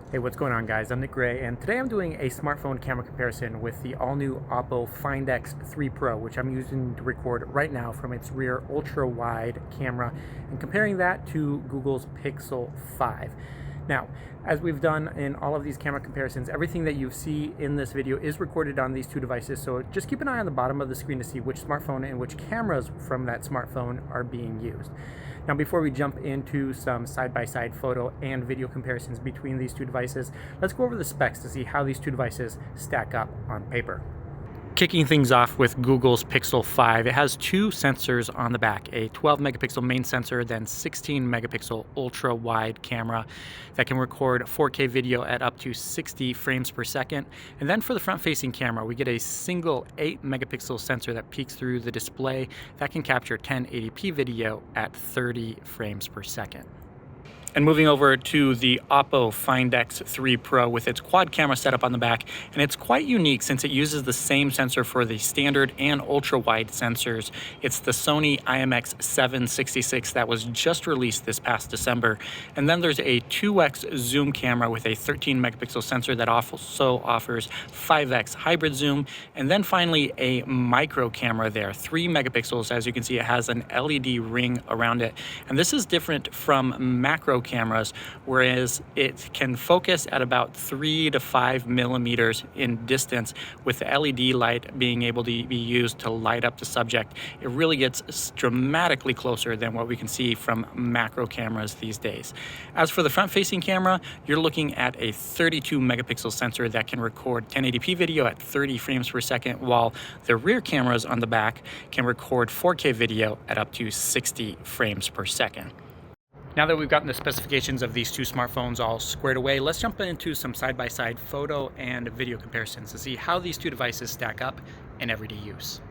Hey, what's going on, guys? I'm Nick Gray, and today I'm doing a smartphone camera comparison with the all-new Oppo Find X3 Pro, which I'm using to record right now from its rear ultra-wide camera, and comparing that to Google's Pixel 5. Now, as we've done in all of these camera comparisons, everything that you see in this video is recorded on these two devices, so just keep an eye on the bottom of the screen to see which smartphone and which cameras from that smartphone are being used. Now, before we jump into some side-by-side photo and video comparisons between these two devices, let's go over the specs to see how these two devices stack up on paper. Kicking things off with Google's Pixel 5, it has two sensors on the back, a 12 megapixel main sensor, then 16 megapixel ultra wide camera that can record 4K video at up to 60 frames per second. And then for the front facing camera, we get a single 8 megapixel sensor that peeks through the display that can capture 1080p video at 30 frames per second. And moving over to the Oppo Find X3 Pro with its quad camera setup on the back, and it's quite unique since it uses the same sensor for the standard and ultra-wide sensors. It's the Sony IMX766 that was just released this past December. And then there's a 2x zoom camera with a 13 megapixel sensor that also offers 5x hybrid zoom. And then finally a micro camera there, 3 megapixels. As you can see, it has an LED ring around it. And this is different from macro cameras, whereas it can focus at about 3 to 5 millimeters in distance, with the LED light being able to be used to light up the subject. It really gets dramatically closer than what we can see from macro cameras these days. As for the front-facing camera, you're looking at a 32 megapixel sensor that can record 1080p video at 30 frames per second, while the rear cameras on the back can record 4K video at up to 60 frames per second. Now that we've gotten the specifications of these two smartphones all squared away, let's jump into some side-by-side photo and video comparisons to see how these two devices stack up in everyday use.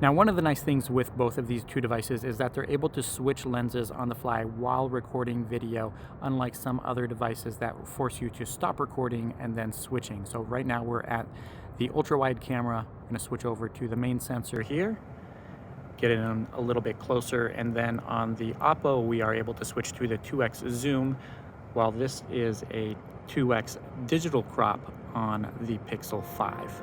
Now, one of the nice things with both of these two devices is that they're able to switch lenses on the fly while recording video, unlike some other devices that force you to stop recording and then switching. So right now we're at the ultra wide camera. I'm going to switch over to the main sensor here, get it in a little bit closer, and then on the Oppo we are able to switch to the 2x zoom, while this is a 2x digital crop on the Pixel 5.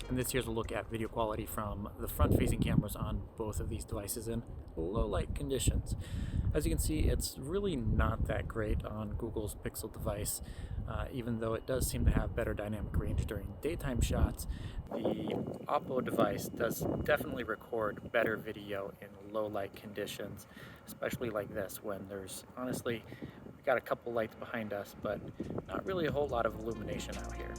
And this here's a look at video quality from the front-facing cameras on both of these devices in low light conditions. As you can see, it's really not that great on Google's Pixel device, even though it does seem to have better dynamic range during daytime shots. The Oppo device does definitely record better video in low light conditions, especially like this, when there's honestly, we got a couple lights behind us, but not really a whole lot of illumination out here.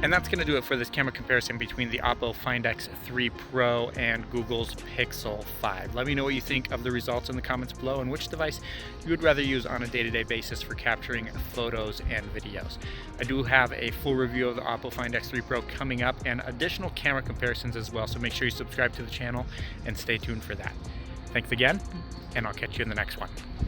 And that's going to do it for this camera comparison between the Oppo Find X3 Pro and Google's Pixel 5. Let me know what you think of the results in the comments below and which device you would rather use on a day-to-day basis for capturing photos and videos. I do have a full review of the Oppo Find X3 Pro coming up and additional camera comparisons as well, so make sure you subscribe to the channel and stay tuned for that. Thanks again, and I'll catch you in the next one.